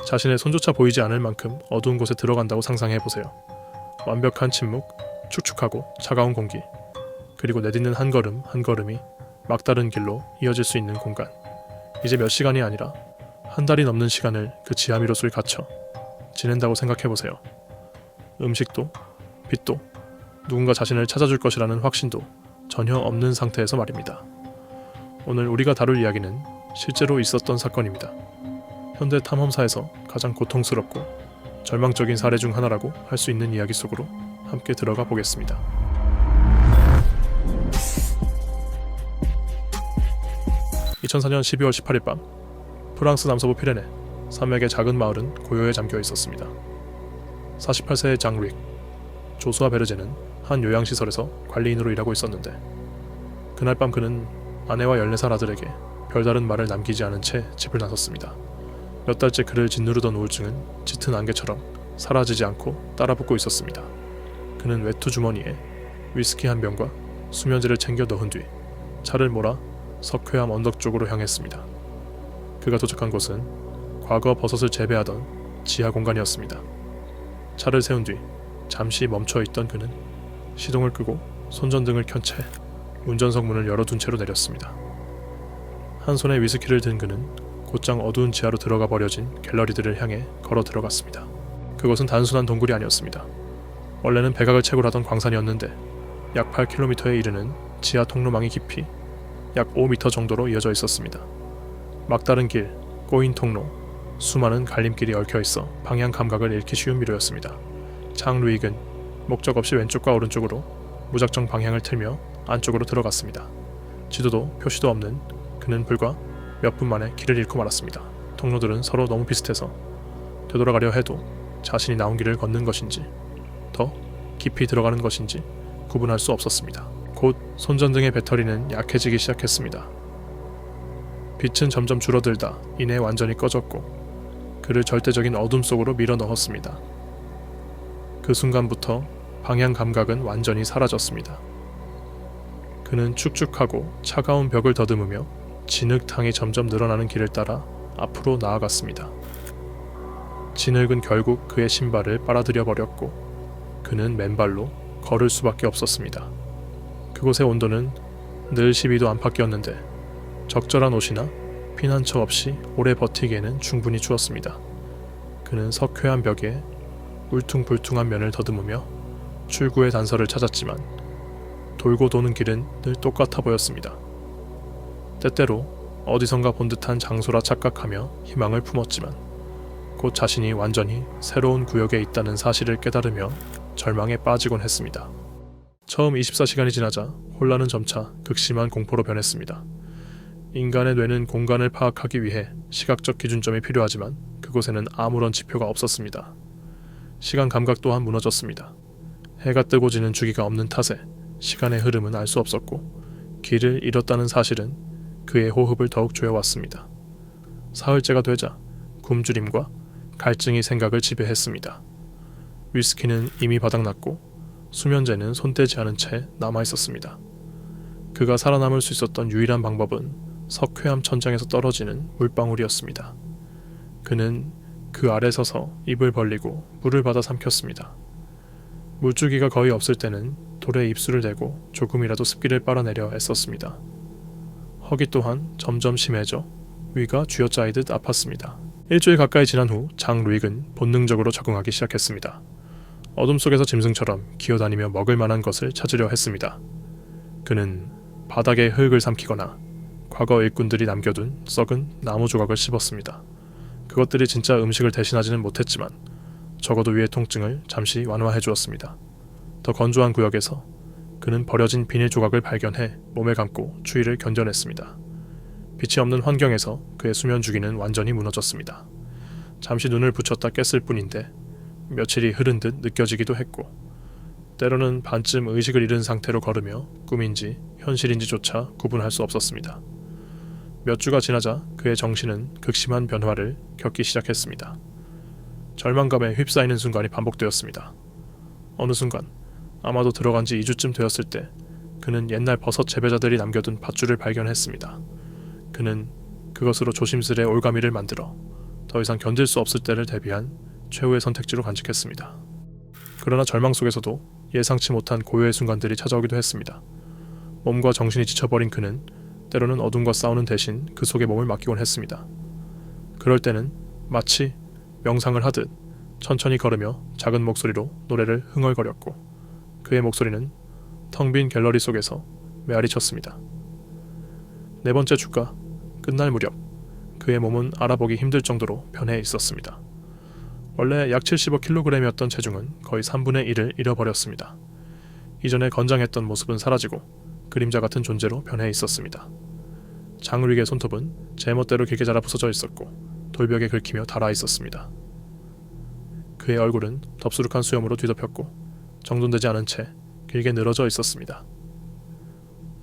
자신의 손조차 보이지 않을 만큼 어두운 곳에 들어간다고 상상해보세요. 완벽한 침묵, 축축하고 차가운 공기, 그리고 내딛는 한 걸음 한 걸음이 막다른 길로 이어질 수 있는 공간. 이제 몇 시간이 아니라 한 달이 넘는 시간을 그 지하미로소에 갇혀 지낸다고 생각해보세요. 음식도, 빛도, 누군가 자신을 찾아줄 것이라는 확신도 전혀 없는 상태에서 말입니다. 오늘 우리가 다룰 이야기는 실제로 있었던 사건입니다. 현대 탐험사에서 가장 고통스럽고 절망적인 사례 중 하나라고 할 수 있는 이야기 속으로 함께 들어가 보겠습니다. (2004년 12월 18일) 밤 프랑스 남서부 피레네 산맥의 작은 마을은 고요에 잠겨 있었습니다. 48세의 장 루익, 조수아 베르제는 한 요양시설에서 관리인으로 일하고 있었는데 그날 밤 그는 아내와 14살 아들에게 별다른 말을 남기지 않은 채 집을 나섰습니다. 몇 달째 그를 짓누르던 우울증은 짙은 안개처럼 사라지지 않고 따라붙고 있었습니다. 그는 외투 주머니에 위스키 한 병과 수면제를 챙겨 넣은 뒤 차를 몰아 석회암 언덕 쪽으로 향했습니다. 그가 도착한 곳은 과거 버섯을 재배하던 지하 공간이었습니다. 차를 세운 뒤 잠시 멈춰있던 그는 시동을 끄고 손전등을 켠 채 운전석 문을 열어둔 채로 내렸습니다. 한 손에 위스키를 든 그는 곧장 어두운 지하로 들어가 버려진 갤러리들을 향해 걸어 들어갔습니다. 그것은 단순한 동굴이 아니었습니다. 원래는 백악을 채굴하던 광산이었는데 약 8km에 이르는 지하 통로망이 깊이 약 5m 정도로 이어져 있었습니다. 막다른 길, 꼬인 통로, 수많은 갈림길이 얽혀 있어 방향 감각을 잃기 쉬운 미로였습니다. 장 루익은 목적 없이 왼쪽과 오른쪽으로 무작정 방향을 틀며 안쪽으로 들어갔습니다. 지도도 표시도 없는 그는 불과 몇 분 만에 길을 잃고 말았습니다. 통로들은 서로 너무 비슷해서 되돌아가려 해도 자신이 나온 길을 걷는 것인지 더 깊이 들어가는 것인지 구분할 수 없었습니다. 곧 손전등의 배터리는 약해지기 시작했습니다. 빛은 점점 줄어들다 이내 완전히 꺼졌고 그를 절대적인 어둠 속으로 밀어 넣었습니다. 그 순간부터 방향 감각은 완전히 사라졌습니다. 그는 축축하고 차가운 벽을 더듬으며 진흙탕이 점점 늘어나는 길을 따라 앞으로 나아갔습니다. 진흙은 결국 그의 신발을 빨아들여 버렸고 그는 맨발로 걸을 수밖에 없었습니다. 그곳의 온도는 늘 12도 안팎이었는데 적절한 옷이나 피난처 없이 오래 버티기에는 충분히 추웠습니다. 그는 석회암 벽에 울퉁불퉁한 면을 더듬으며 출구의 단서를 찾았지만 돌고 도는 길은 늘 똑같아 보였습니다. 때때로 어디선가 본 듯한 장소라 착각하며 희망을 품었지만 곧 자신이 완전히 새로운 구역에 있다는 사실을 깨달으며 절망에 빠지곤 했습니다. 처음 24시간이 지나자 혼란은 점차 극심한 공포로 변했습니다. 인간의 뇌는 공간을 파악하기 위해 시각적 기준점이 필요하지만 그곳에는 아무런 지표가 없었습니다. 시간 감각 또한 무너졌습니다. 해가 뜨고 지는 주기가 없는 탓에 시간의 흐름은 알 수 없었고 길을 잃었다는 사실은 그의 호흡을 더욱 조여왔습니다. 사흘째가 되자 굶주림과 갈증이 생각을 지배했습니다. 위스키는 이미 바닥났고 수면제는 손대지 않은 채 남아있었습니다. 그가 살아남을 수 있었던 유일한 방법은 석회암 천장에서 떨어지는 물방울이었습니다. 그는 그 아래 서서 입을 벌리고 물을 받아 삼켰습니다. 물줄기가 거의 없을 때는 돌에 입술을 대고 조금이라도 습기를 빨아내려 애썼습니다. 허기 또한 점점 심해져 위가 쥐어짜이듯 아팠습니다. 일주일 가까이 지난 후 장 루익은 본능적으로 적응하기 시작했습니다. 어둠 속에서 짐승처럼 기어다니며 먹을 만한 것을 찾으려 했습니다. 그는 바닥에 흙을 삼키거나 과거 일꾼들이 남겨둔 썩은 나무 조각을 씹었습니다. 그것들이 진짜 음식을 대신하지는 못했지만 적어도 위의 통증을 잠시 완화해 주었습니다. 더 건조한 구역에서 그는 버려진 비닐 조각을 발견해 몸에 감고 추위를 견뎌냈습니다. 빛이 없는 환경에서 그의 수면 주기는 완전히 무너졌습니다. 잠시 눈을 붙였다 깼을 뿐인데 며칠이 흐른 듯 느껴지기도 했고 때로는 반쯤 의식을 잃은 상태로 걸으며 꿈인지 현실인지조차 구분할 수 없었습니다. 몇 주가 지나자 그의 정신은 극심한 변화를 겪기 시작했습니다. 절망감에 휩싸이는 순간이 반복되었습니다. 어느 순간 아마도 들어간 지 2주쯤 되었을 때 그는 옛날 버섯 재배자들이 남겨둔 밧줄을 발견했습니다. 그는 그것으로 조심스레 올가미를 만들어 더 이상 견딜 수 없을 때를 대비한 최후의 선택지로 간직했습니다. 그러나 절망 속에서도 예상치 못한 고요의 순간들이 찾아오기도 했습니다. 몸과 정신이 지쳐버린 그는 때로는 어둠과 싸우는 대신 그 속에 몸을 맡기곤 했습니다. 그럴 때는 마치 명상을 하듯 천천히 걸으며 작은 목소리로 노래를 흥얼거렸고 그의 목소리는 텅 빈 갤러리 속에서 메아리 쳤습니다. 네 번째 주가 끝날 무렵 그의 몸은 알아보기 힘들 정도로 변해 있었습니다. 원래 약 75kg이었던 체중은 거의 3분의 1을 잃어버렸습니다. 이전에 건장했던 모습은 사라지고 그림자 같은 존재로 변해 있었습니다. 장르익의 손톱은 제멋대로 길게 자라 부서져 있었고 돌벽에 긁히며 닳아 있었습니다. 그의 얼굴은 덥수룩한 수염으로 뒤덮였고 정돈되지 않은 채 길게 늘어져 있었습니다.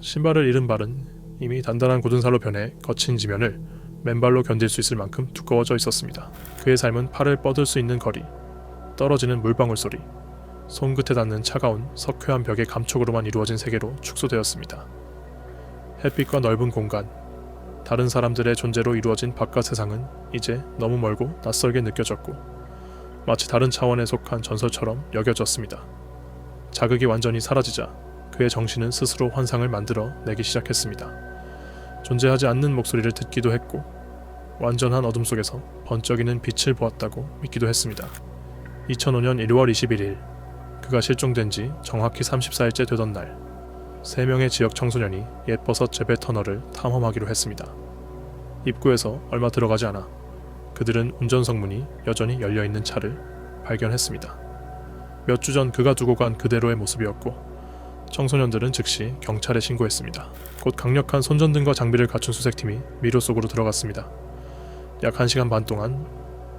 신발을 잃은 발은 이미 단단한 굳은 살로 변해 거친 지면을 맨발로 견딜 수 있을 만큼 두꺼워져 있었습니다. 그의 삶은 팔을 뻗을 수 있는 거리, 떨어지는 물방울 소리, 손끝에 닿는 차가운 석회암 벽의 감촉으로만 이루어진 세계로 축소되었습니다. 햇빛과 넓은 공간, 다른 사람들의 존재로 이루어진 바깥 세상은 이제 너무 멀고 낯설게 느껴졌고 마치 다른 차원에 속한 전설처럼 여겨졌습니다. 자극이 완전히 사라지자 그의 정신은 스스로 환상을 만들어 내기 시작했습니다. 존재하지 않는 목소리를 듣기도 했고 완전한 어둠 속에서 번쩍이는 빛을 보았다고 믿기도 했습니다. 2005년 1월 21일 그가 실종된 지 정확히 34일째 되던 날 3명의 지역 청소년이 옛버섯 재배 터널을 탐험하기로 했습니다. 입구에서 얼마 들어가지 않아 그들은 운전석 문이 여전히 열려있는 차를 발견했습니다. 몇 주 전 그가 두고 간 그대로의 모습이었고 청소년들은 즉시 경찰에 신고했습니다. 곧 강력한 손전등과 장비를 갖춘 수색팀이 미로 속으로 들어갔습니다. 약 1시간 반 동안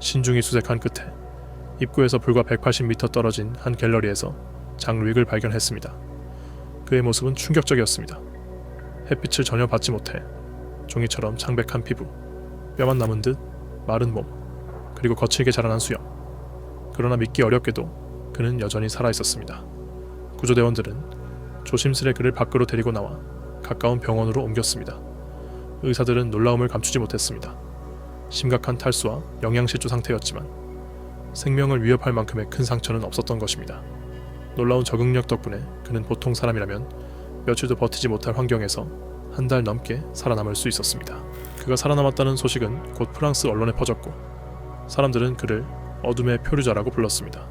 신중히 수색한 끝에 입구에서 불과 180m 떨어진 한 갤러리에서 장루익을 발견했습니다. 그의 모습은 충격적이었습니다. 햇빛을 전혀 받지 못해 종이처럼 창백한 피부, 뼈만 남은 듯 마른 몸, 그리고 거칠게 자라난 수염. 그러나 믿기 어렵게도 그는 여전히 살아있었습니다. 구조대원들은 조심스레 그를 밖으로 데리고 나와 가까운 병원으로 옮겼습니다. 의사들은 놀라움을 감추지 못했습니다. 심각한 탈수와 영양실조 상태였지만 생명을 위협할 만큼의 큰 상처는 없었던 것입니다. 놀라운 적응력 덕분에 그는 보통 사람이라면 며칠도 버티지 못할 환경에서 한 달 넘게 살아남을 수 있었습니다. 그가 살아남았다는 소식은 곧 프랑스 언론에 퍼졌고 사람들은 그를 어둠의 표류자라고 불렀습니다.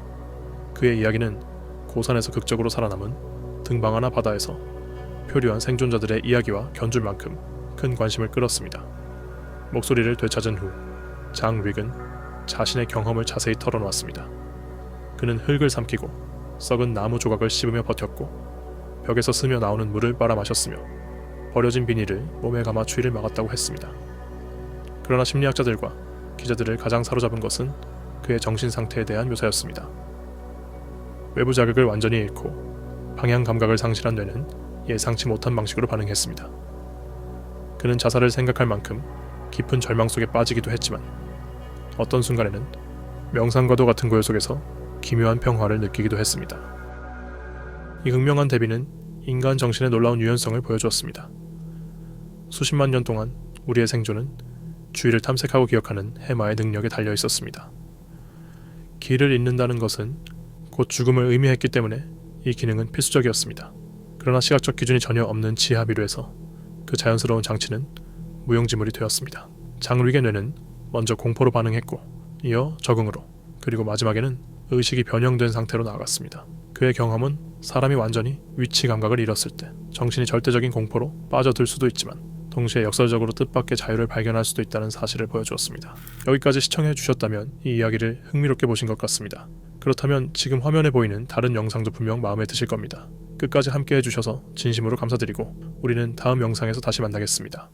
그의 이야기는 고산에서 극적으로 살아남은 등방하나 바다에서 표류한 생존자들의 이야기와 견줄 만큼 큰 관심을 끌었습니다. 목소리를 되찾은 후 장릭은 자신의 경험을 자세히 털어놓았습니다. 그는 흙을 삼키고 썩은 나무 조각을 씹으며 버텼고 벽에서 스며 나오는 물을 빨아 마셨으며 버려진 비닐을 몸에 감아 추위를 막았다고 했습니다. 그러나 심리학자들과 기자들을 가장 사로잡은 것은 그의 정신 상태에 대한 묘사였습니다. 외부 자극을 완전히 잃고 방향 감각을 상실한 뇌는 예상치 못한 방식으로 반응했습니다. 그는 자살을 생각할 만큼 깊은 절망 속에 빠지기도 했지만 어떤 순간에는 명상과도 같은 고요 속에서 기묘한 평화를 느끼기도 했습니다. 이 극명한 대비는 인간 정신의 놀라운 유연성을 보여주었습니다. 수십만 년 동안 우리의 생존은 주위를 탐색하고 기억하는 해마의 능력에 달려 있었습니다. 길을 잃는다는 것은 곧 죽음을 의미했기 때문에 이 기능은 필수적이었습니다. 그러나 시각적 기준이 전혀 없는 지하 미로에서 그 자연스러운 장치는 무용지물이 되었습니다. 장루익의 뇌는 먼저 공포로 반응했고 이어 적응으로 그리고 마지막에는 의식이 변형된 상태로 나아갔습니다. 그의 경험은 사람이 완전히 위치 감각을 잃었을 때 정신이 절대적인 공포로 빠져들 수도 있지만 동시에 역설적으로 뜻밖의 자유를 발견할 수도 있다는 사실을 보여주었습니다. 여기까지 시청해 주셨다면 이 이야기를 흥미롭게 보신 것 같습니다. 그렇다면 지금 화면에 보이는 다른 영상도 분명 마음에 드실 겁니다. 끝까지 함께 해주셔서 진심으로 감사드리고 우리는 다음 영상에서 다시 만나겠습니다.